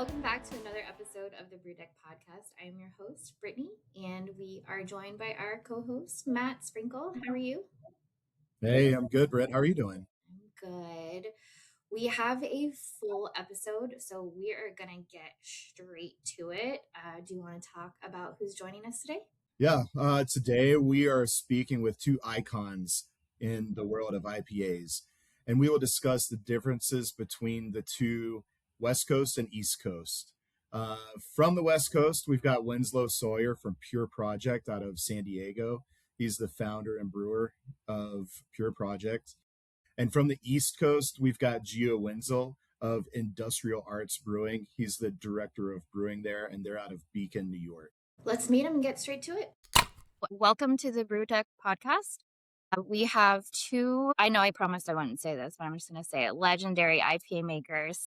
Welcome back to another episode of the BrewDeck Podcast. I am your host, Brittany, and we are joined by our co-host, Matt Sprinkle. How are you? Hey, I'm good, Britt. How are you doing? I'm good. We have a full episode, so we are going to get straight to it. Do you want to talk about who's joining us today? Yeah, today we are speaking with two icons in the world of IPAs, and we will discuss the differences between the two West Coast and East Coast. From the West Coast, we've got Winslow Sawyer from Pure Project out of San Diego. He's the founder and brewer of Pure Project. And from the East Coast, we've got Geoff Wenzel of Industrial Arts Brewing. He's the director of brewing there, and they're out of Beacon, New York. Let's meet him and get straight to it. Welcome to the BrewDeck Podcast. We have two, I know I promised I wouldn't say this, but I'm just going to say it, legendary IPA makers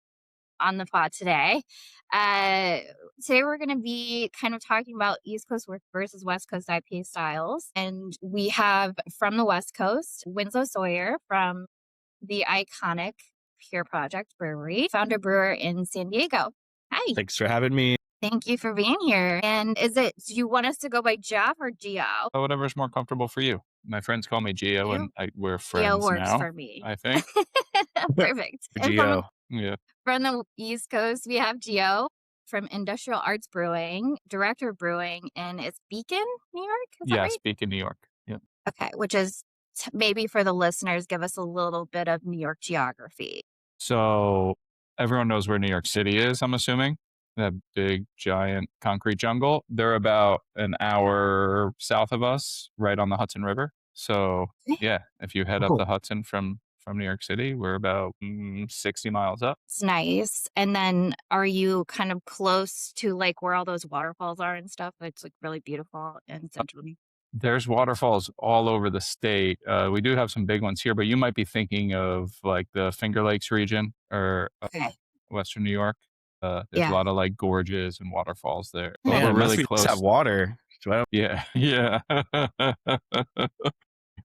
on the pod today. Today we're going to be kind of talking about East Coast versus West Coast IPA styles. And we have from the West Coast, Winslow Sawyer from the iconic Pure Project Brewery, founder brewer in San Diego. Hi. Thanks for having me. Thank you for being here. And do you want us to go by Geoff or Geo? Whatever's more comfortable for you. My friends call me Geo, and we're friends Geo works now, for me. I think. Perfect. Geo. Yeah. From the East Coast, we have Geo from Industrial Arts Brewing, director of brewing, and it's Beacon, New York? Is that right? Beacon, New York. Yeah. Okay, which is maybe for the listeners, give us a little bit of New York geography. So everyone knows where New York City is, I'm assuming. That big, giant concrete jungle. They're about an hour south of us, right on the Hudson River. So, yeah, if you head up the Hudson from New York City, we're about 60 miles up. It's nice. And then are you kind of close to like where all those waterfalls are and stuff? It's like really beautiful in central New York. There's waterfalls all over the state. We do have some big ones here, but you might be thinking of like the Finger Lakes region or Western New York. There's a lot of like gorges and waterfalls there. Yeah, we're really close. Have water. Yeah. Yeah.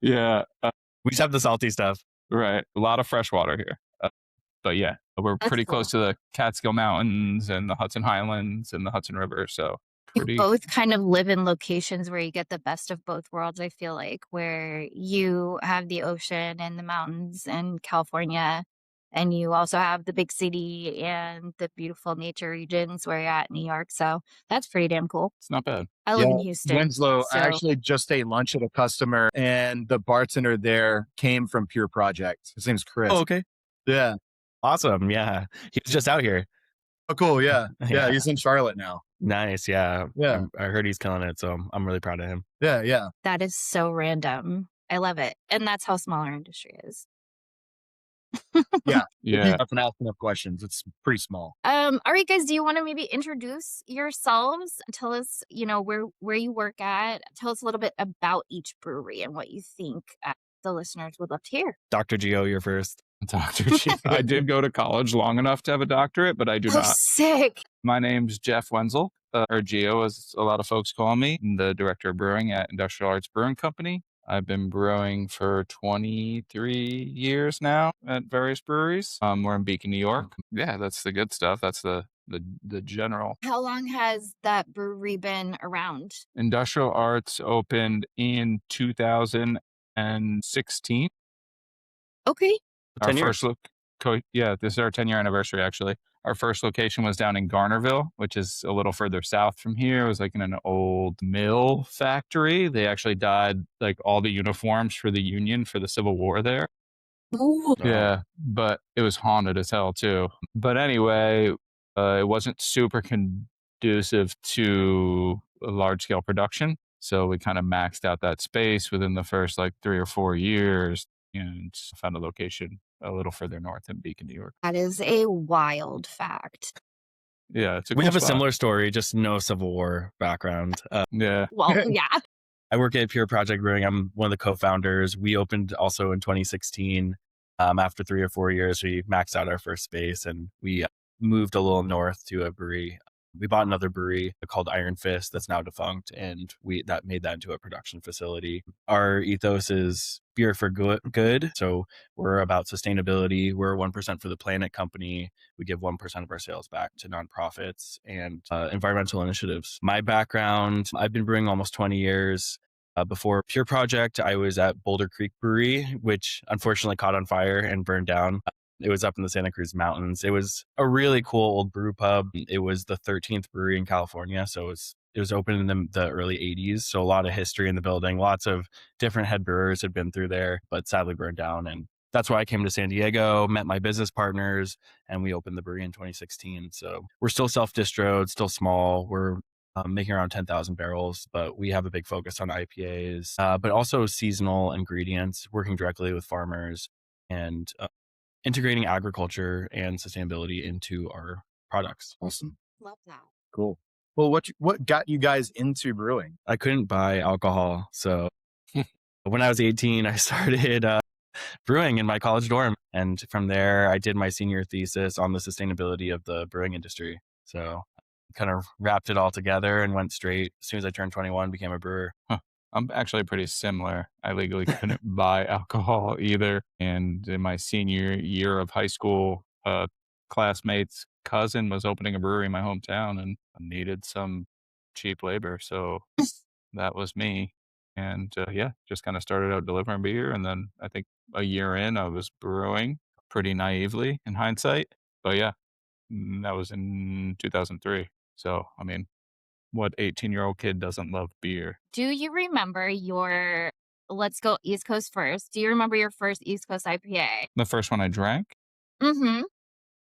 We just have the salty stuff. Right. A lot of fresh water here. But yeah, we're pretty close to the Catskill Mountains and the Hudson Highlands and the Hudson River. So you both kind of live in locations where you get the best of both worlds, I feel like, where you have the ocean and the mountains in California, and you also have the big city and the beautiful nature regions where you're at in New York. So that's pretty damn cool. It's not bad. I live in Houston. Winslow, I actually just ate lunch at a customer, and the bartender there came from Pure Project. His name's Chris. Oh, okay. Yeah. Awesome. Yeah. He was just out here. Oh, cool. Yeah. Yeah. He's in Charlotte now. Nice. Yeah. Yeah. I heard he's killing it. So I'm really proud of him. Yeah. Yeah. That is so random. I love it. And that's how small our industry is. Yeah. Yeah. I've been asking enough questions. It's pretty small. All right, guys, do you want to maybe introduce yourselves? Tell us, where you work at. Tell us a little bit about each brewery and what you think the listeners would love to hear. Dr. Geo, you're first. Dr. G. I did go to college long enough to have a doctorate, but I do not. Sick. My name's Geoff Wenzel, or Geo, as a lot of folks call me. I'm the director of brewing at Industrial Arts Brewing Company. I've been brewing for 23 years now at various breweries. We're in Beacon, New York. Yeah, that's the good stuff. That's the general. How long has that brewery been around? Industrial Arts opened in 2016. Okay. Our first this is our 10-year anniversary, actually. Our first location was down in Garnerville, which is a little further south from here. It was like in an old mill factory. They actually dyed like all the uniforms for the Union for the Civil War there. Ooh. Yeah, but it was haunted as hell too. But anyway, it wasn't super conducive to a large-scale production. So we kind of maxed out that space within the first like 3 or 4 years and found a location a little further north in Beacon, New York. That is a wild fact. Yeah, we have a similar story, just no Civil War background. Yeah. Well, yeah. I work at Pure Project Brewing. I'm one of the co-founders. We opened also in 2016. After 3 or 4 years, we maxed out our first space and we moved a little north to a brewery We bought another brewery called Iron Fist that's now defunct, and we made that into a production facility. Our ethos is beer for good. So we're about sustainability. We're a 1% for the planet company. We give 1% of our sales back to nonprofits and environmental initiatives. My background, I've been brewing almost 20 years. Before Pure Project, I was at Boulder Creek Brewery, which unfortunately caught on fire and burned down. It was up in the Santa Cruz Mountains. It was a really cool old brew pub. It was the 13th brewery in California. So it was open in the early 80s. So a lot of history in the building. Lots of different head brewers had been through there, but sadly burned down. And that's why I came to San Diego, met my business partners, and we opened the brewery in 2016. So we're still self-distroed, still small. We're making around 10,000 barrels, but we have a big focus on IPAs, but also seasonal ingredients, working directly with farmers and integrating agriculture and sustainability into our products. Awesome. Love that. Cool. Well, what got you guys into brewing? I couldn't buy alcohol. So when I was 18, I started brewing in my college dorm. And from there, I did my senior thesis on the sustainability of the brewing industry. So kind of wrapped it all together and went straight. As soon as I turned 21, became a brewer. I'm actually pretty similar. I legally couldn't buy alcohol either. And in my senior year of high school, a classmate's cousin was opening a brewery in my hometown and needed some cheap labor. So that was me. And just kind of started out delivering beer. And then I think a year in, I was brewing pretty naively in hindsight. But yeah, that was in 2003. So, I mean, what 18-year-old kid doesn't love beer? Do you remember let's go East Coast first. Do you remember your first East Coast IPA? The first one I drank? Mm-hmm.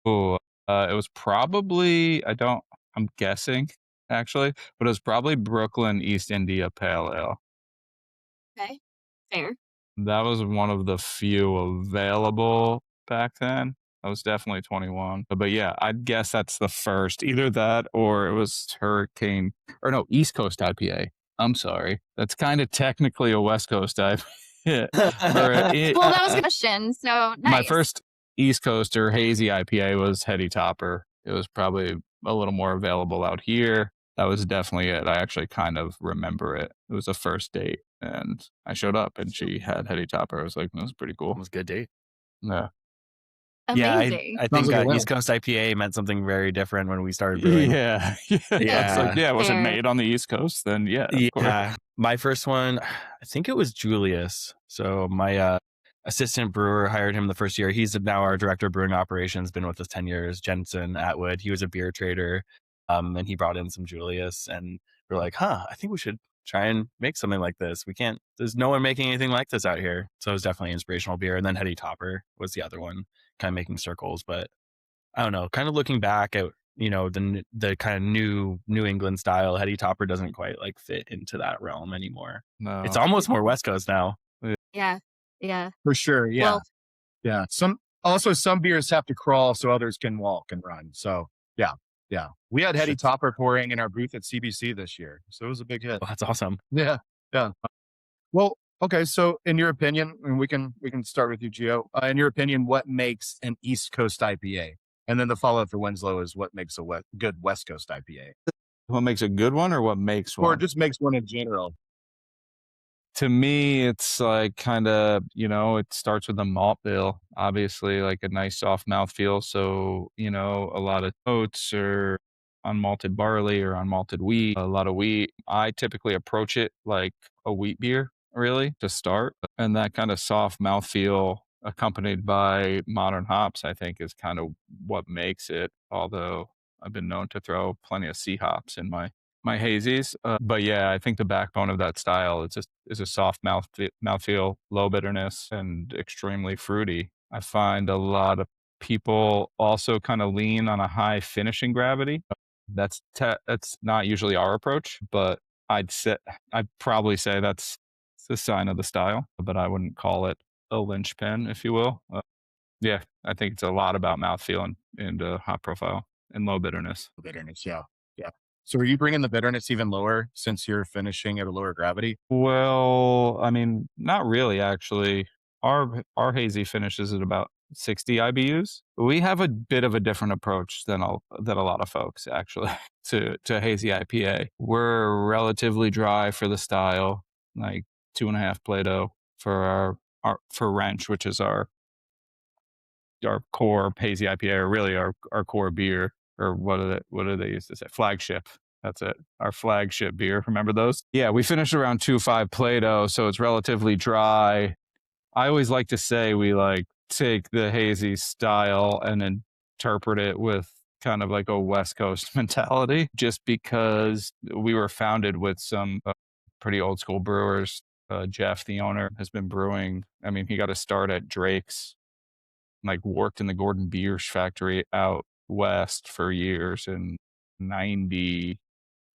Oh, it was probably, I'm guessing actually, but it was probably Brooklyn East India Pale Ale. Okay. Fair. That was one of the few available back then. I was definitely 21. But yeah, I'd guess that's the first. Either that or it was East Coast IPA. I'm sorry. That's kind of technically a West Coast IPA. Well, that was a question. So nice. My first East Coast or hazy IPA was Heady Topper. It was probably a little more available out here. That was definitely it. I actually kind of remember it. It was a first date and I showed up and she had Heady Topper. I was like, that was pretty cool. It was a good date. Yeah. Amazing. I think East Coast IPA meant something very different when we started brewing. Yeah. Was it made on the East Coast? Then of course. My first one, I think it was Julius. So my assistant brewer hired him the first year. He's now our director of brewing operations, been with us 10 years, Jensen Atwood. He was a beer trader, and he brought in some Julius. And we're like, I think we should try and make something like this. There's no one making anything like this out here. So it was definitely inspirational beer. And then Heady Topper was the other one, kind of making circles. But I don't know, kind of looking back at, the kind of New England style, Heady Topper doesn't quite like fit into that realm anymore. No. It's almost more West Coast now. Yeah. Yeah. For sure. Yeah. Well, yeah. Some beers have to crawl so others can walk and run. So yeah. Yeah. We had Heady Topper pouring in our booth at CBC this year. So it was a big hit. Oh, that's awesome. Yeah. Yeah. Well, okay. So in your opinion, and we can start with you, Gio. In your opinion, what makes an East Coast IPA? And then the follow-up for Winslow is what makes a good West Coast IPA? What makes a good one or what makes one? Or just makes one in general? To me, it's like kind of, it starts with a malt bill, obviously, like a nice soft mouthfeel. So, a lot of oats or unmalted barley or unmalted wheat, a lot of wheat. I typically approach it like a wheat beer, really, to start. And that kind of soft mouthfeel accompanied by modern hops, I think, is kind of what makes it. Although I've been known to throw plenty of C hops in my hazies. But yeah, I think the backbone of that style is a soft mouthfeel, low bitterness, and extremely fruity. I find a lot of people also kind of lean on a high finishing gravity. That's not usually our approach, but I'd probably say that's the sign of the style, but I wouldn't call it a linchpin, if you will. Yeah, I think it's a lot about mouthfeel and hop profile and low bitterness. Bitterness, yeah. Yeah. So are you bringing the bitterness even lower since you're finishing at a lower gravity? Well, I mean, not really, actually. Our hazy finishes at about 60 IBUs. We have a bit of a different approach than a lot of folks actually to hazy IPA. We're relatively dry for the style, like 2.5 Plato for our for Wrench, which is our core hazy IPA, or really our core beer, or what do they used to say? Flagship. That's it. Our flagship beer. Remember those? Yeah, we finished around 2.5 Plato, so it's relatively dry. I always like to say we like take the hazy style and interpret it with kind of like a West Coast mentality, just because we were founded with some pretty old school brewers. Geoff, the owner, has been brewing. I mean, he got a start at Drake's, like worked in the Gordon Biersch factory out west for years in 90.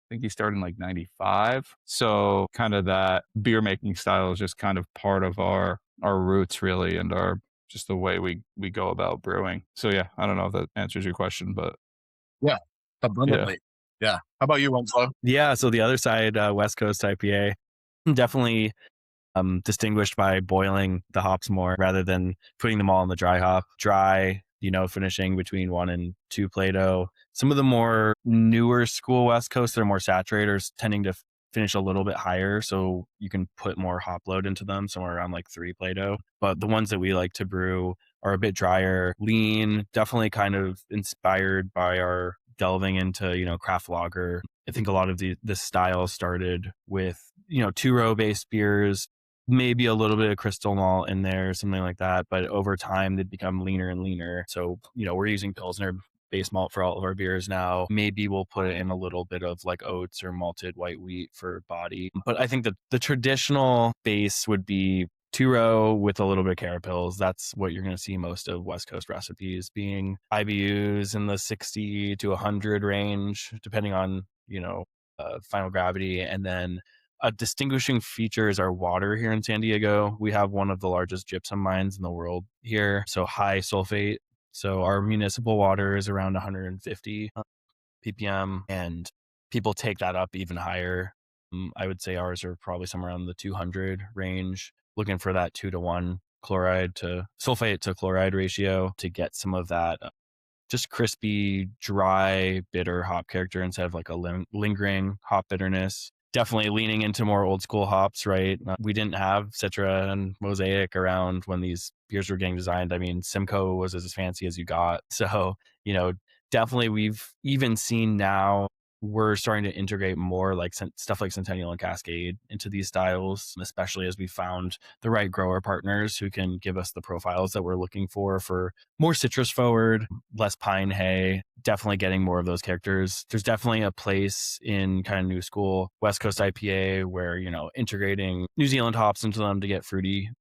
I think he started in like 95. So kind of that beer making style is just kind of part of our roots really, and our just the way we go about brewing. So yeah, I don't know if that answers your question, but Yeah, abundantly. Yeah. How about you, Winslow? Yeah. So the other side, West Coast IPA, definitely distinguished by boiling the hops more rather than putting them all in the dry hop. Dry, finishing between 1 and 2 Plato. Some of the more newer school West Coast, they're more saturators, tending to finish a little bit higher, so you can put more hop load into them, somewhere around like 3 Plato. But the ones that we like to brew are a bit drier, lean, definitely kind of inspired by our delving into, craft lager. I think a lot of this style started with, 2-row based beers, maybe a little bit of crystal malt in there, something like that. But over time, they'd become leaner and leaner. So, we're using Pilsner base malt for all of our beers now. Maybe we'll put in a little bit of like oats or malted white wheat for body. But I think that the traditional base would be 2-row with a little bit of carapils. That's what you're going to see most of West Coast recipes being. IBUs in the 60 to 100 range, depending on, final gravity. And then a distinguishing feature is our water here in San Diego. We have one of the largest gypsum mines in the world here, so high sulfate. So our municipal water is around 150 ppm, and people take that up even higher. I would say ours are probably somewhere around the 200 range, looking for that 2-to-1 chloride to sulfate to chloride ratio to get some of that just crispy, dry, bitter hop character instead of like a lingering hop bitterness. Definitely leaning into more old school hops, right? We didn't have Citra and Mosaic around when these beers were getting designed. I mean, Simcoe was as fancy as you got. So, definitely we've even seen now we're starting to integrate more like stuff like Centennial and Cascade into these styles, especially as we found the right grower partners who can give us the profiles that we're looking for more citrus forward, less pine hay, definitely getting more of those characters. There's definitely a place in kind of new school West Coast IPA where, integrating New Zealand hops into them to get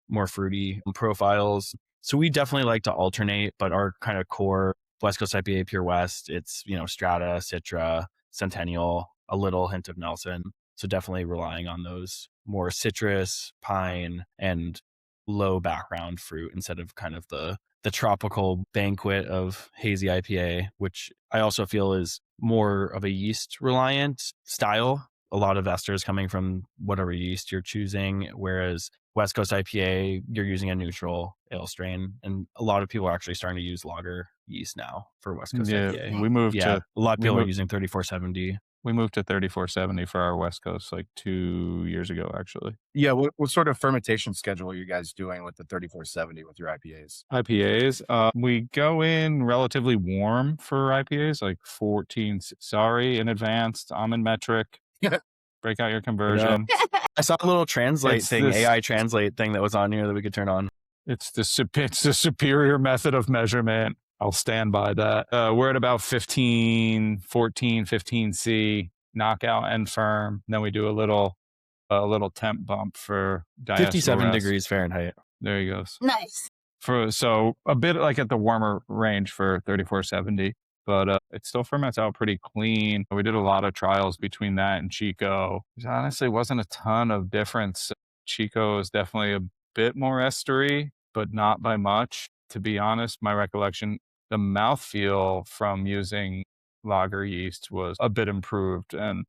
more fruity profiles. So we definitely like to alternate, but our kind of core West Coast IPA Pure West, it's, Strata, Citra, Centennial, a little hint of Nelson. So definitely relying on those more citrus, pine, and low background fruit instead of kind of the tropical banquet of hazy IPA, which I also feel is more of a yeast reliant style. A lot of esters coming from whatever yeast you're choosing, whereas West Coast IPA, you're using a neutral ale strain. And a lot of people are actually starting to use lager yeast now for West Coast IPA. We moved to a lot of people are using 3470. We moved to 3470 for our West Coast like 2 years ago, actually. Yeah, what sort of fermentation schedule are you guys doing with the 3470 with your IPAs? IPAs, we go in relatively warm for IPAs, like 14. Sorry in advance, I'm in metric. Break out your conversion. I saw a little AI translate thing that was on here that we could turn on. It's the superior method of measurement. I'll stand by that. We're at about 14, 15 C, knockout and firm. Then we do a little temp bump for 57 degrees Fahrenheit. There he goes. Nice. So a bit like at the warmer range for 3470, but it still ferments out pretty clean. We did a lot of trials between that and Chico. There honestly wasn't a ton of difference. Chico is definitely a bit more estery, but not by much. To be honest, my recollection, the mouthfeel from using lager yeast was a bit improved and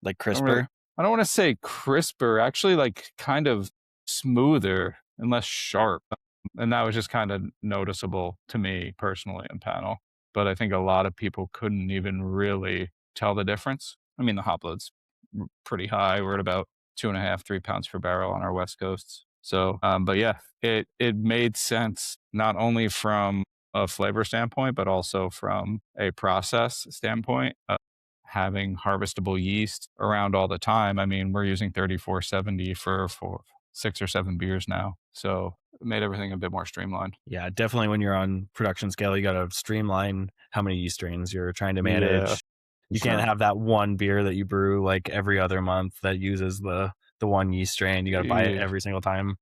like crisper. I don't want to say crisper, actually like kind of smoother and less sharp. And that was just kind of noticeable to me personally in panel. But I think a lot of people couldn't even really tell the difference. I mean, the hop load's pretty high. We're at about 2.5, 3 pounds per barrel on our West Coasts. So, but yeah, it made sense not only from a flavor standpoint, but also from a process standpoint. Having harvestable yeast around all the time. I mean, we're using 3470 for 6 or 7 beers now. So it made everything a bit more streamlined. Yeah, definitely when you're on production scale, you got to streamline how many yeast strains you're trying to manage. Yeah, You can't have that one beer that you brew like every other month that uses the one yeast strain. You got to buy it every single time.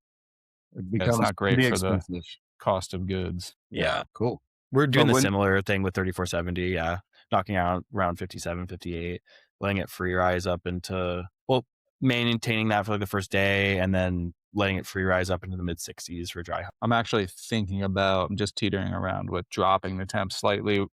It It's becomes not great pretty for the expensive. cost of goods. Yeah. Cool. We're doing But the when- similar thing with 3470. Yeah. Knocking out around 57, 58, letting it free rise up into, well, maintaining that for like the first day and then letting it free rise up into the mid 60s for dry. I'm actually thinking about just teetering around with dropping the temp slightly,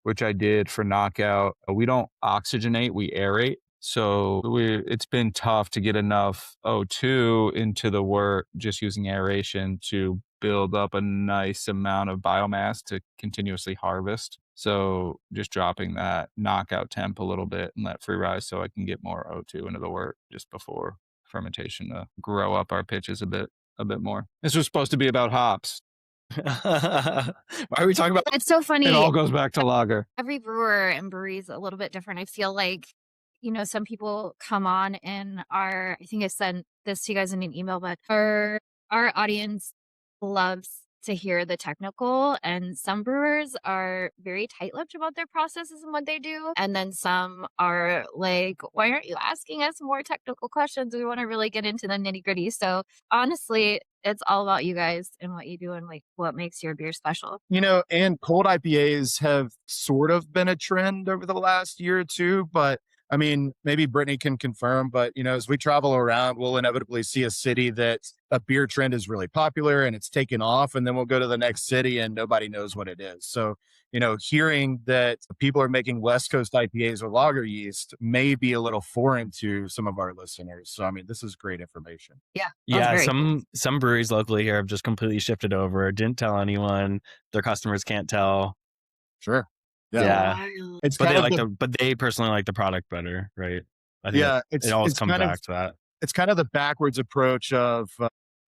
which I did for knockout. We don't oxygenate, we aerate. So it's been tough to get enough O2 into the wort just using aeration to build up a nice amount of biomass to continuously harvest. So just dropping that knockout temp a little bit and let free rise so I can get more O2 into the wort just before fermentation to grow up our pitches a bit more. This was supposed to be about hops. Why are we talking about? It's so funny. It all goes back to lager. Every brewer and brewery is a little bit different. I feel like, some people come on and I think I sent this to you guys in an email, but our audience loves to hear the technical, and some brewers are very tight-lipped about their processes and what they do. And then some are like, why aren't you asking us more technical questions? We want to really get into the nitty-gritty. So honestly, it's all about you guys and what you do and like what makes your beer special. And cold IPAs have sort of been a trend over the last year or two, but I mean, maybe Brittany can confirm, but as we travel around, we'll inevitably see a city that a beer trend is really popular and it's taken off, and then we'll go to the next city and nobody knows what it is. So, hearing that people are making West Coast IPAs with lager yeast may be a little foreign to some of our listeners. So, I mean, this is great information. Yeah. Yeah, some breweries locally here have just completely shifted over, didn't tell anyone, their customers can't tell. Sure. Yeah. It's But kind they of but they personally like the product better, right? I think it always comes back to that. It's kind of the backwards approach of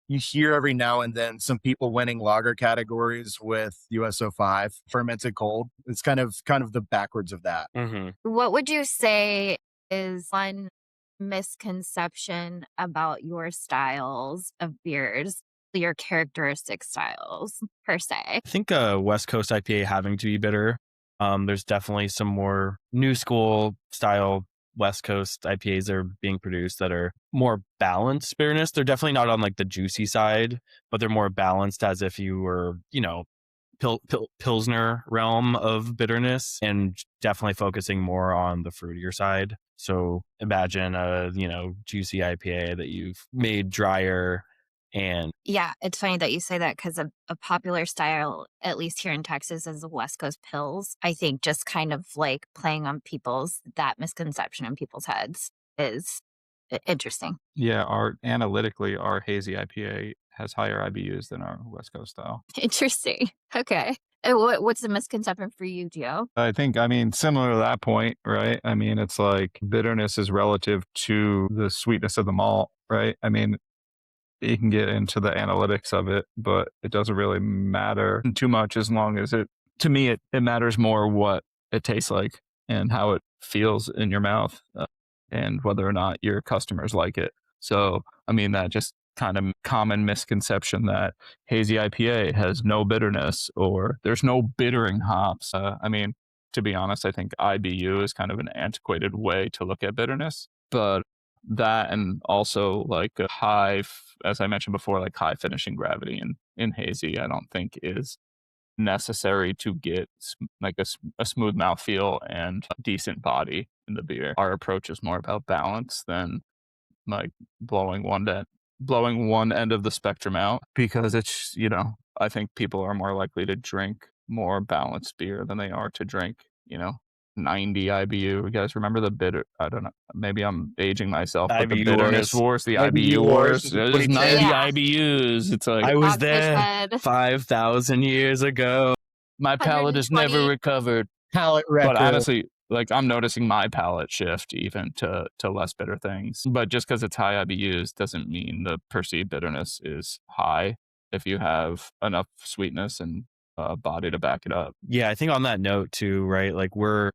you hear every now and then some people winning lager categories with US05 fermented cold. It's kind of the backwards of that. Mm-hmm. What would you say is one misconception about your styles of beers, your characteristic styles per se? I think a West Coast IPA having to be bitter. There's definitely some more new school style West Coast IPAs that are being produced that are more balanced bitterness. They're definitely not on like the juicy side, but they're more balanced as if you were, Pilsner realm of bitterness, and definitely focusing more on the fruitier side. So imagine a, juicy IPA that you've made drier. And yeah, it's funny that you say that because a popular style, at least here in Texas, is the West Coast Pils. I think just kind of like playing on that misconception in people's heads is interesting. Yeah, analytically, our hazy IPA has higher IBUs than our West Coast style. Interesting. Okay. And what's the misconception for you, Gio? I think, similar to that point, right? I mean, it's like bitterness is relative to the sweetness of the malt, right? I mean, you can get into the analytics of it, but it doesn't really matter too much as long as to me, it matters more what it tastes like and how it feels in your mouth and whether or not your customers like it. So, that just kind of common misconception that hazy IPA has no bitterness or there's no bittering hops. To be honest, I think IBU is kind of an antiquated way to look at bitterness, but that and also like a high, as I mentioned before, like high finishing gravity in hazy, I don't think is necessary to get like a smooth mouthfeel and a decent body in the beer. Our approach is more about balance than like blowing one end of the spectrum out, because it's, I think people are more likely to drink more balanced beer than they are to drink, 90 IBU. You guys remember the bitter? I don't know. Maybe I'm aging myself, but the IBU bitterness wars. wars, the IBU IBU wars wars. in It was 2010. 90 Yeah. IBUs. It's like I was Dogfish there Head, 5,000 years ago. my palate has never 120. recovered. Palette But record. honestly, like I'm noticing my palate shift even to less bitter things. But just because it's high IBUs doesn't mean the perceived bitterness is high if you have enough sweetness and body to back it up. Yeah, I think on that note too, right? Like we're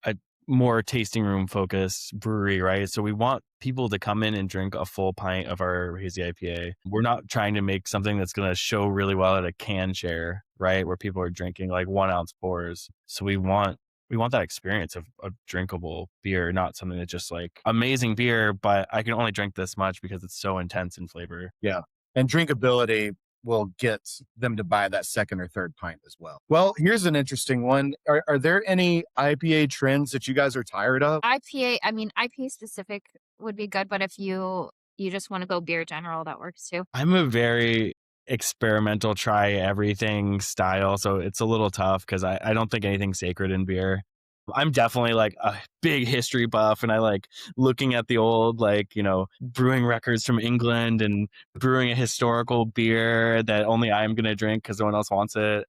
a more tasting room focused brewery, right? So we want people to come in and drink a full pint of our hazy IPA. We're not trying to make something that's going to show really well at a can share, right? Where people are drinking like 1 ounce pours. So we want that experience of a drinkable beer, not something that's just like amazing beer, but I can only drink this much because it's so intense in flavor. Yeah. And drinkability will get them to buy that second or third pint as well. Well, here's an interesting one. Are there any IPA trends that you guys are tired of? IPA, I mean, IPA specific would be good, but if you just want to go beer general, that works too. I'm a very experimental, try everything style. So it's a little tough because I don't think anything's sacred in beer. I'm definitely like a big history buff and I like looking at the old, like, you know, brewing records from England and brewing a historical beer that only I'm going to drink because no one else wants it.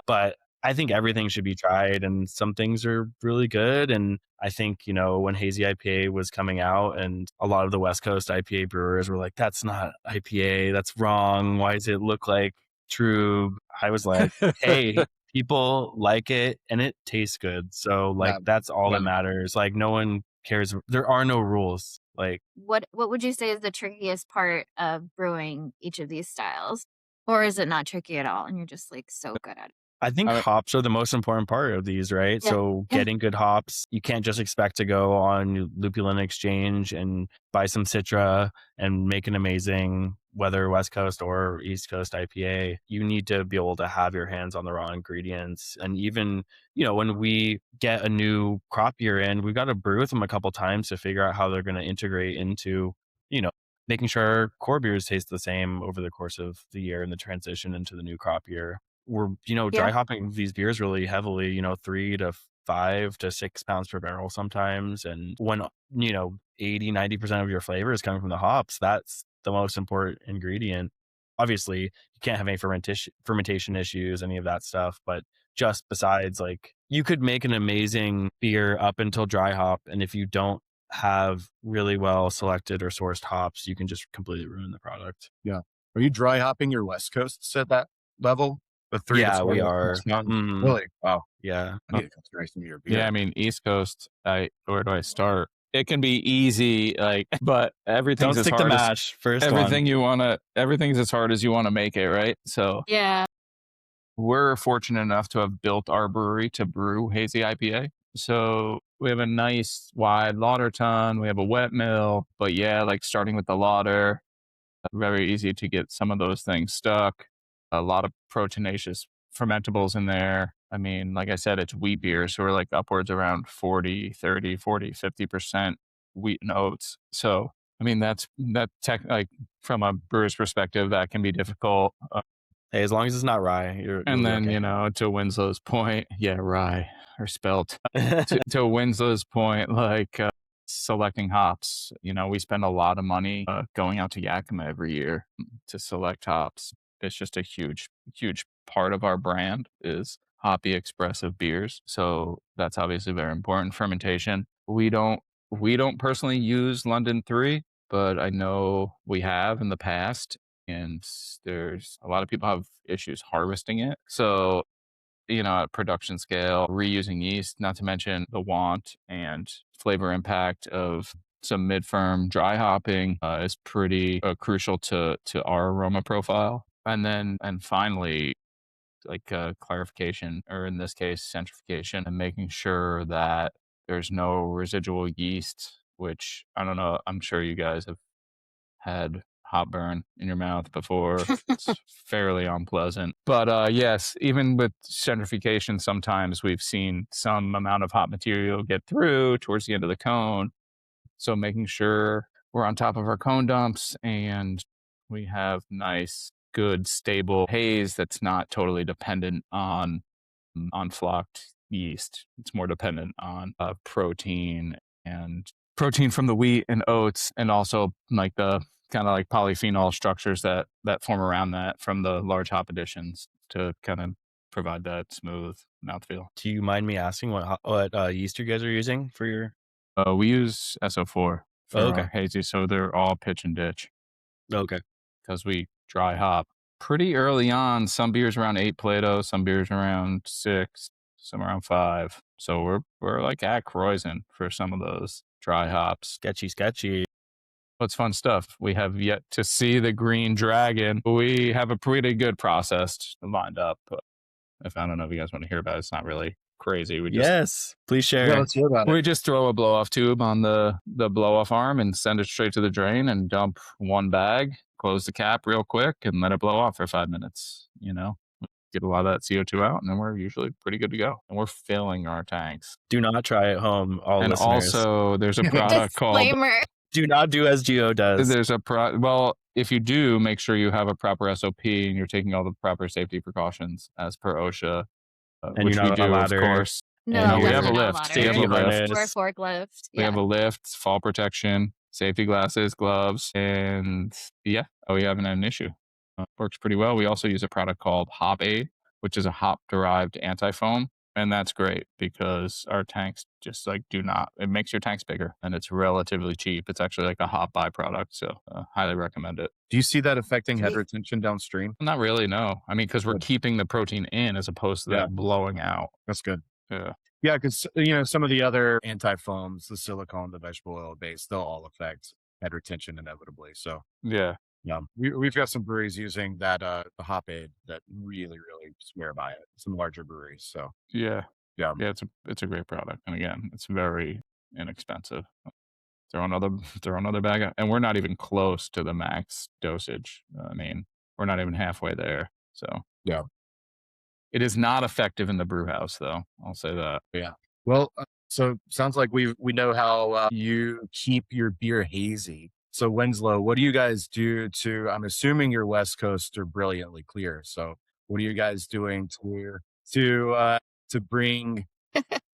But I think everything should be tried and some things are really good. And I think, you know, when hazy IPA was coming out and a lot of the West Coast IPA brewers were like, that's not IPA, that's wrong. Why does it look like True? I was like, hey, people like it and it tastes good. So like, Yeah. that's all Yeah. that matters. Like no one cares. There are no rules. Like, What would you say is the trickiest part of brewing each of these styles? Or is it not tricky at all and you're just like so good at it? I think I- hops are the most important part of these, right? Yeah. So Yeah. getting good hops, you can't just expect to go on Lupulin Exchange and buy some Citra and make an amazing, whether West Coast or East Coast IPA. You need to be able to have your hands on the raw ingredients. And even, you know, when we get a new crop year in, we've got to brew with them a couple times to figure out how they're going to integrate into, you know, making sure our core beers taste the same over the course of the year and the transition into the new crop year. We're, you know, dry hopping these beers really heavily, you know, 3 to 5 to 6 pounds per barrel sometimes. And when, you know, 80-90% of your flavor is coming from the hops, that's the most important ingredient. Obviously, you can't have any fermentation issues, any of that stuff. But just besides, like, you could make an amazing beer up until dry hop. And if you don't have really well selected or sourced hops, you can just completely ruin the product. Yeah. Are you dry hopping your West Coasts at that level? The 3 to Yeah, 4 we to are. 6 pounds? Mhm. Really? Wow. Yeah. I need to try some of your beer. Yeah, I mean, East Coast, where do I start? It can be easy, like, but everything's Don't as stick to hard as mash. First everything's as hard as you want to make it, right? So Yeah. we're fortunate enough to have built our brewery to brew hazy IPA. So we have a nice wide lauter ton, we have a wet mill, but yeah, like starting with the lauter, very easy to get some of those things stuck. A lot of proteinaceous fermentables in there. I mean, like I said, it's wheat beer. So we're like upwards around 40, 30, 40, 50% wheat and oats. So, I mean, like from a brewer's perspective, that can be difficult. Hey, as long as it's not rye, you'll And be then, okay. you know, to Winslow's point, yeah, rye or spelt. to Winslow's point, like selecting hops, you know, we spend a lot of money going out to Yakima every year to select hops. It's just a huge, huge part of our brand is hoppy expressive beers. So that's obviously very important. Fermentation. We don't personally use London 3, but I know we have in the past. And there's a lot of people have issues harvesting it. So, you know, at production scale, reusing yeast, not to mention the want and flavor impact of some mid-firm dry hopping is pretty crucial to our aroma profile. And finally, like clarification, or in this case, centrifugation, and making sure that there's no residual yeast, which I don't know, I'm sure you guys have had hot burn in your mouth before. It's fairly unpleasant. But yes, even with centrifugation, sometimes we've seen some amount of hot material get through towards the end of the cone. So making sure we're on top of our cone dumps and we have nice, good, stable haze that's not totally dependent on flocked yeast. It's more dependent on protein from the wheat and oats, and also like the kind of like polyphenol structures that form around that from the large hop additions to kind of provide that smooth mouthfeel. Do you mind me asking what yeast you guys are using for your? We use S.7 for okay. our hazy, so they're all pitch and ditch Okay. because we dry hop pretty early on. Some beers around 8 Plato, some beers around 6, some around 5. So we're like at Kreuzen for some of those dry hops. Sketchy. It's fun stuff. We have yet to see the Green Dragon. We have a pretty good process lined up. But I don't know if you guys want to hear about it. It's not really crazy. Yes, please share. Yeah, let's hear about it. We just throw a blow-off tube on the blow-off arm and send it straight to the drain and dump one bag, close the cap real quick, and let it blow off for 5 minutes. Get a lot of that CO2 out, and then we're usually pretty good to go. And we're filling our tanks. Do not try at home, all and listeners. Also, there's a product called... Disclaimer. Do not do as Geo does. There's well, if you do, make sure you have a proper SOP and you're taking all the proper safety precautions as per OSHA, and which you're not we do, allowed of course. No, we have a not lift. allowed. We have a lift. Or a forklift. We have a lift, fall protection, safety glasses, gloves, and we haven't had an issue. Works pretty well. We also use a product called Hop Aid, which is a hop-derived anti-foam. And that's great because our tanks just it makes your tanks bigger, and it's relatively cheap. It's actually like a hop byproduct. So highly recommend it. Do you see that affecting head retention downstream? Not really, no. I mean, because we're keeping the protein in as opposed to that blowing out. That's good. Yeah. Yeah, because, some of the other anti-foams, the silicone, the vegetable oil base, they'll all affect head retention inevitably. So, yeah. We've got some breweries using that, the Hop Aid that really, really swear by it. Some larger breweries. So, yeah, it's a great product. And again, it's very inexpensive. Throw another bag out. And we're not even close to the max dosage. I mean, we're not even halfway there. So, yeah. It is not effective in the brew house, though. I'll say that. Yeah. Well, so sounds like we know how you keep your beer hazy. So Winslow, what do you guys do I'm assuming your West Coast are brilliantly clear. So what are you guys doing to bring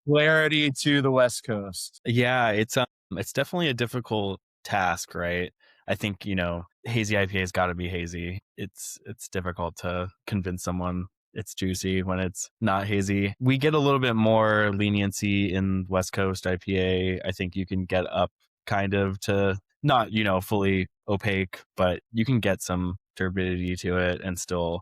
clarity to the West Coast? Yeah, it's definitely a difficult task, right? I think, hazy IPA has got to be hazy. It's difficult to convince someone it's juicy when it's not hazy. We get a little bit more leniency in West Coast IPA. I think you can get up kind of to not, fully opaque, but you can get some turbidity to it and still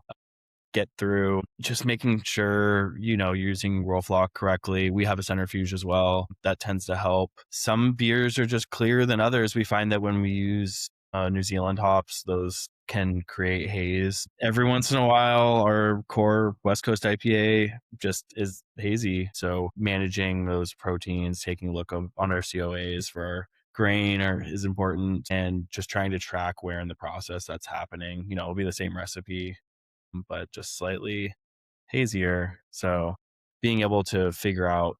get through. Just making sure, you're using roll flock correctly. We have a centrifuge as well. That tends to help. Some beers are just clearer than others. We find that when we use New Zealand hops, those can create haze. Every once in a while, our core West Coast IPA just is hazy. So managing those proteins, taking a look on our COAs for our grain is important, and just trying to track where in the process that's happening. It'll be the same recipe, but just slightly hazier. So being able to figure out,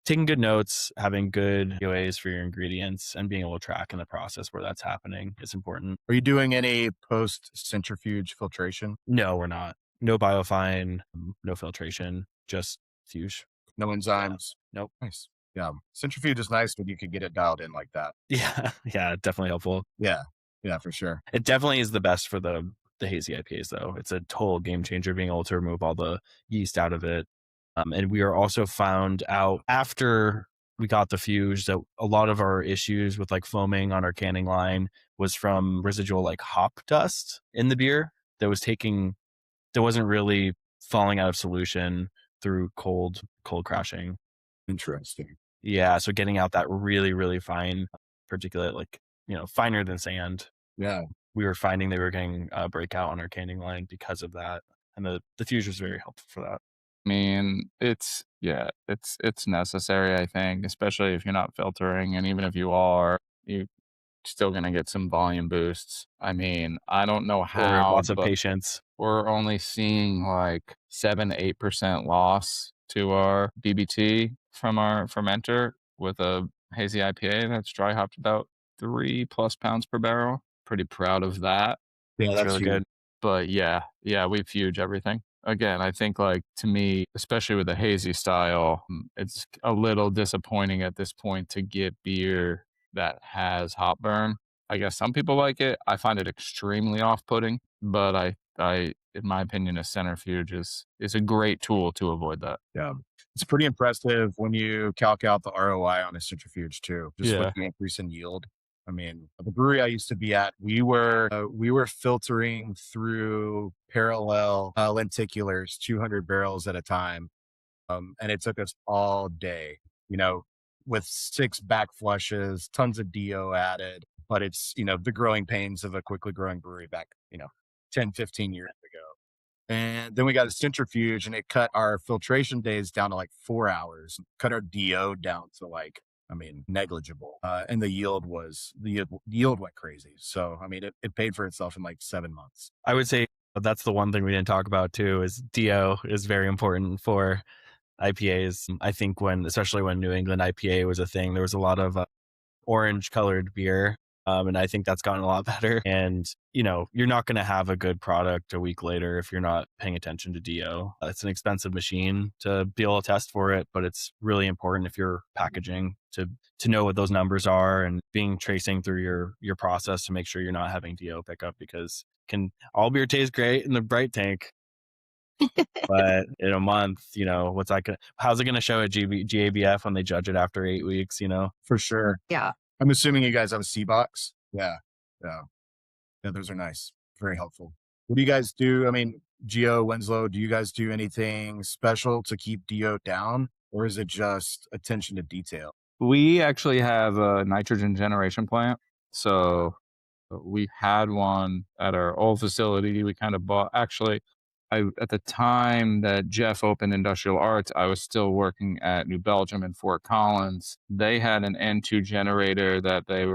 taking good notes, having good COAs for your ingredients, and being able to track in the process where that's happening is important. Are you doing any post-centrifuge filtration? No, we're not. No biofine, no filtration, just fuge. No enzymes? Nope. Nice. Yeah. Centrifuge is nice when you can get it dialed in like that. Yeah, definitely helpful. Yeah, for sure. It definitely is the best for the hazy IPAs, though. It's a total game changer being able to remove all the yeast out of it. And we are also found out after we got the fuge that a lot of our issues with foaming on our canning line was from residual hop dust in the beer that wasn't really falling out of solution through cold crashing. Interesting. Yeah, so getting out that really, really fine particulate, finer than sand. Yeah. We were finding they were getting a breakout on our canning line because of that. And the fuge was very helpful for that. I mean, it's necessary, I think, especially if you're not filtering. And even if you are, you're still going to get some volume boosts. I mean, I don't know how. Lots of patience. We're only seeing 7-8% loss to our BBT from our fermenter with a hazy IPA that's dry hopped about 3+ pounds per barrel. Pretty proud of that. Yeah, It's that's really huge. good. But yeah, we fuge everything. again, I think like to me, especially with the hazy style, it's a little disappointing at this point to get beer that has hop burn. I guess some people like it. I find it extremely off-putting, but in my opinion, a centrifuge is a great tool to avoid that. Yeah. It's pretty impressive when you calc out the ROI on a centrifuge too, just with Yeah. the increase in yield. I mean, the brewery I used to be at, we were filtering through parallel lenticulars, 200 barrels at a time. And it took us all day, with 6 back flushes, tons of DO added. But it's, the growing pains of a quickly growing brewery back, 10, 15 years ago. And then we got a centrifuge and it cut our filtration days down to like 4 hours, cut our DO down to negligible. And the yield went crazy. So, it paid for itself in like 7 months. I would say that's the one thing we didn't talk about too, is DO is very important for IPAs. I think especially when New England IPA was a thing, there was a lot of orange colored beer. And I think that's gotten a lot better. And, you're not going to have a good product a week later if you're not paying attention to DO. It's an expensive machine to be able to test for it, but it's really important if you're packaging to know what those numbers are and tracing through your process to make sure you're not having DO pickup, because all beer tastes great in the bright tank. But in a month, how's it going to show at GABF when they judge it after 8 weeks, For sure. Yeah. I'm assuming you guys have a C-box. Yeah. Those are nice. Very helpful. What do you guys do? Geo, Winslow, do you guys do anything special to keep DO down, or is it just attention to detail? We actually have a nitrogen generation plant. So we had one at our old facility. We kind of bought, actually, at the time that Geoff opened Industrial Arts, I was still working at New Belgium in Fort Collins. They had an N2 generator that they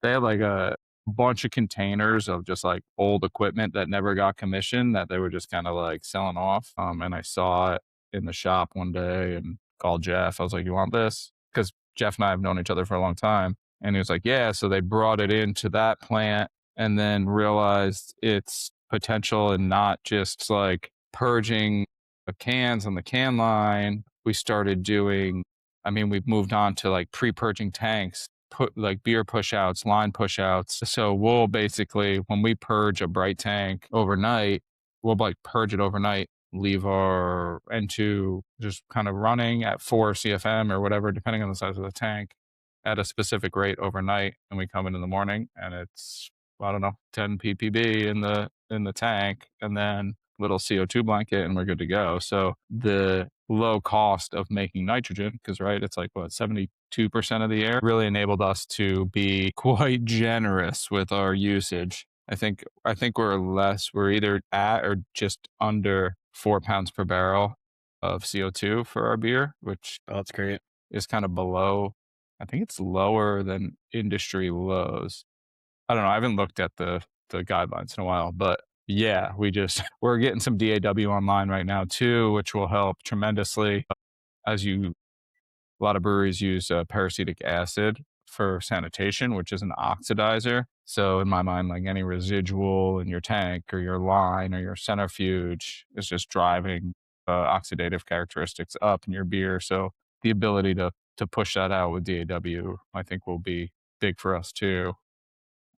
had like a bunch of containers of just like old equipment that never got commissioned that they were just kind of like selling off. And I saw it in the shop one day and called Geoff. I was like, "You want this?" Because Geoff and I have known each other for a long time. And he was like, "Yeah." So they brought it into that plant and then realized its potential and not just like purging the cans on the can line. We started doing, we've moved on to like pre-purging tanks, put like beer push outs, line push outs. So we'll basically, when we purge a bright tank overnight, we'll like purge it overnight, leave our N2 just kind of running at 4 CFM or whatever, depending on the size of the tank, at a specific rate overnight. And we come in the morning and it's, I don't know, 10 ppb in the tank, and then little CO2 blanket, and we're good to go. So the low cost of making nitrogen, because it's like 72% of the air, really enabled us to be quite generous with our usage. I think we're either at or just under 4 pounds per barrel of CO2 for our beer, which that's great. Is kind of below. I think it's lower than industry lows. I don't know. I haven't looked at the guidelines in a while, but yeah, we're getting some DAW online right now too, which will help tremendously. A lot of breweries use peracetic acid for sanitation, which is an oxidizer. So in my mind, like any residual in your tank or your line or your centrifuge is just driving oxidative characteristics up in your beer. So the ability to push that out with DAW, I think, will be big for us too.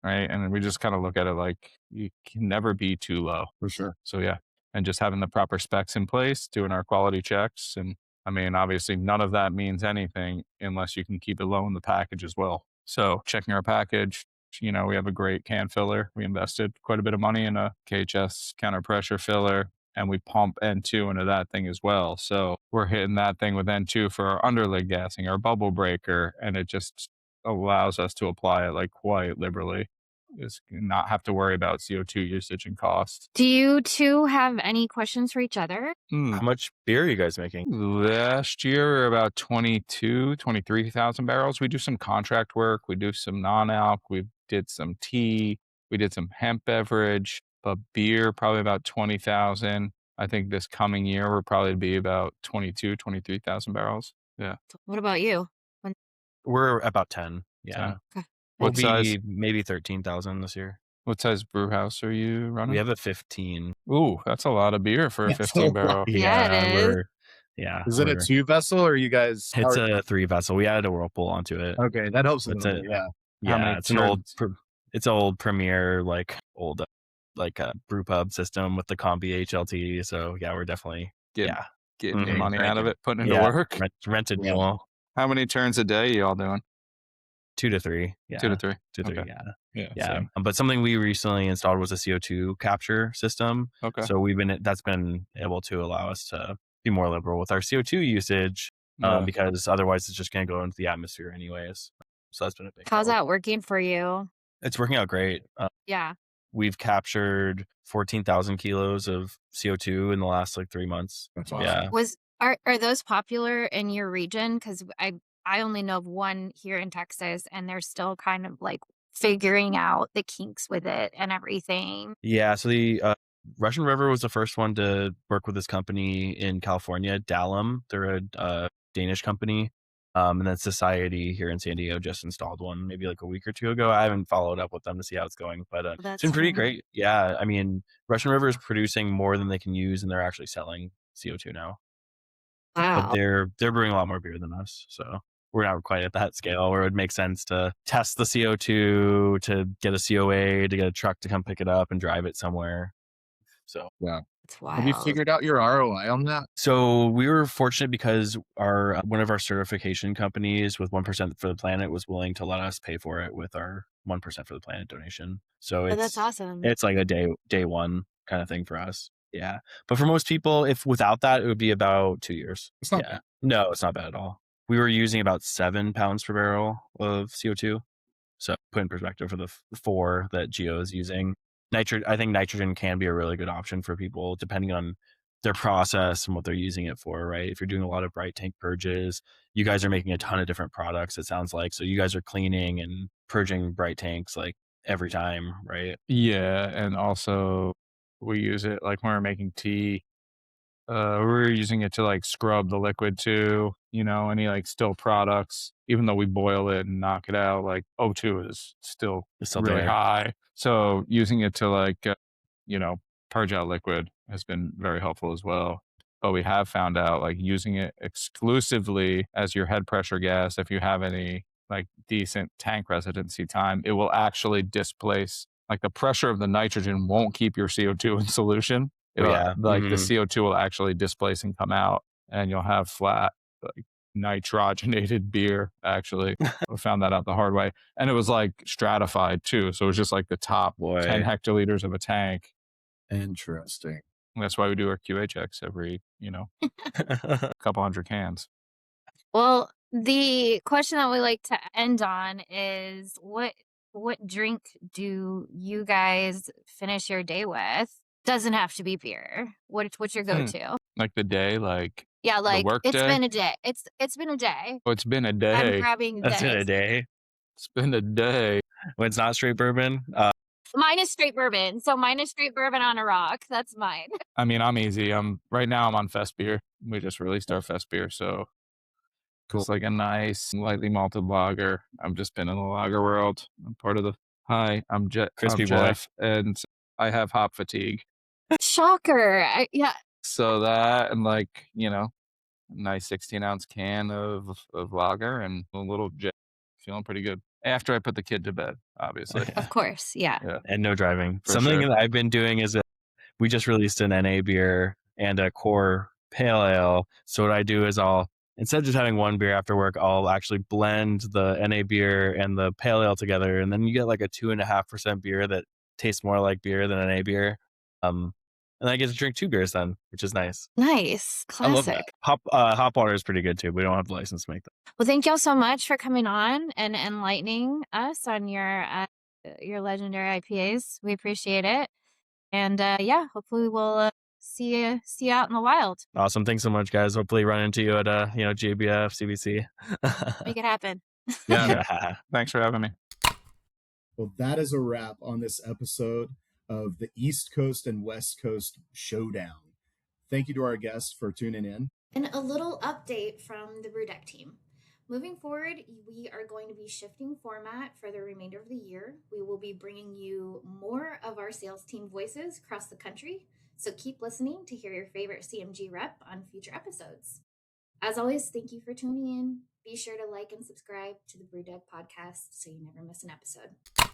Right. And we just kind of look at it like you can never be too low. For sure. So yeah. And just having the proper specs in place, doing our quality checks. And obviously none of that means anything unless you can keep it low in the package as well. So checking our package, we have a great can filler. We invested quite a bit of money in a KHS counter pressure filler, and we pump N2 into that thing as well. So we're hitting that thing with N2 for our underlid gassing, our bubble breaker, and it just allows us to apply it like quite liberally. Is not have to worry about CO2 usage and cost. Do you two have any questions for each other? How much beer are you guys making? Last year, we were about 23,000 barrels. We do some contract work. We do some non-alc. We did some tea. We did some hemp beverage. But beer, probably about 20,000. I think this coming year, we'll probably be about 23,000 barrels. Yeah. What about you? We're about 10. Yeah. 10. Okay. We'll be maybe 13,000 this year. What size brew house are you running? We have a 15. Ooh, that's a lot of beer for a That's a 15 lot. barrel. Yeah, it is. Is it a 2-vessel or you guys? It's a 3-vessel. We added a whirlpool onto it. Okay, that helps a It's little bit. Yeah. How many Yeah, it's an old turns? Premier old brew pub system with the combi HLT. So yeah, we're definitely Getting Mhm. money out of it, putting it to yeah work. rented Yeah. mule. How many turns a day y'all doing? 2 to 3. Yeah, 2 to 3. 2 to 3. Okay. Yeah. Same. But something we recently installed was a CO2 capture system. Okay. So that's been able to allow us to be more liberal with our CO2 usage, Yeah. because otherwise it's just going to go into the atmosphere anyways. So that's been a big How's help. that working for you? It's working out great. Yeah. We've captured 14,000 kilos of CO2 in the last 3 months. That's awesome. Yeah. Are those popular in your region? Because I only know of one here in Texas, and they're still kind of figuring out the kinks with it and everything. Yeah. So the Russian River was the first one to work with this company in California, Dahlem. They're a Danish company. And then Society here in San Diego just installed one maybe a week or 2 ago. I haven't followed up with them to see how it's going, but it's been pretty great. Yeah. I mean, Russian River is producing more than they can use, and they're actually selling CO2 now. Wow. But they're brewing a lot more beer than us. So we're not quite at that scale where it would make sense to test the CO2, to get a COA, to get a truck to come pick it up and drive it somewhere. So Yeah. It's wild. Have you figured out your ROI on that? So we were fortunate because one of our certification companies with 1% for the Planet was willing to let us pay for it with our 1% for the Planet donation. So that's awesome. It's like a day one kind of thing for us. Yeah. But for most people, if without that, it would be about 2 years. It's not bad. No, it's not bad at all. We were using about 7 pounds per barrel of CO2. So put in perspective for the 4 that Geo is using. I think nitrogen can be a really good option for people depending on their process and what they're using it for, right? If you're doing a lot of bright tank purges, you guys are making a ton of different products, it sounds like. So you guys are cleaning and purging bright tanks every time, right? Yeah, and also we use it when we're making tea. We're using it to scrub the liquid too, any still products, even though we boil it and knock it out, O2 is still It's still really there. high. So using it to purge out liquid has been very helpful as well. But we have found out using it exclusively as your head pressure gas, if you have any decent tank residency time, it will actually displace, the pressure of the nitrogen won't keep your CO2 in solution. The CO2 will actually displace and come out, and you'll have flat, nitrogenated beer, actually. I found that out the hard way. And it was stratified too. So it was just the top 10 hectoliters of a tank. Interesting. And that's why we do our QA checks every, couple hundred cans. Well, the question that we like to end on is what drink do you guys finish your day with? Doesn't have to be beer. What's your go-to? The day, yeah, the work it's day? been a day. It's been a day. Oh, it's been a day. I'm grabbing That's been a day. It's been a day. When it's not straight bourbon. Mine is straight bourbon. So mine is straight bourbon on a rock. That's mine. I mean, I'm easy. Right now I'm on Fest beer. We just released our Fest beer, so Cool. it's a nice, lightly malted lager. I've just been in the lager world. I'm part of the. Hi, I'm Crispy boy. Jeff, and I have hop fatigue. Shocker. Yeah. So that and a nice 16-ounce can of lager and a little jet. Feeling pretty good after I put the kid to bed, obviously. Of course. Yeah. And no driving. For Something sure. that I've been doing is we just released an NA beer and a core pale ale. So what I do is instead of just having one beer after work, I'll actually blend the NA beer and the pale ale together. And then you get a 2.5% beer that tastes more like beer than NA beer. And I get to drink 2 beers then, which is nice. Nice. Classic. I love that. Hop water is pretty good too. We don't have the license to make that. Well, thank y'all so much for coming on and enlightening us on your legendary IPAs. We appreciate it. And hopefully we'll see you out in the wild. Awesome. Thanks so much, guys. Hopefully run into you at GABF, CBC. Make it happen. Yeah. Thanks for having me. Well, that is a wrap on this episode of the East Coast and West Coast Showdown. Thank you to our guests for tuning in. And a little update from the BrewDeck team. Moving forward, we are going to be shifting format for the remainder of the year. We will be bringing you more of our sales team voices across the country, so keep listening to hear your favorite CMG rep on future episodes. As always, thank you for tuning in. Be sure to like and subscribe to the BrewDeck Podcast so you never miss an episode.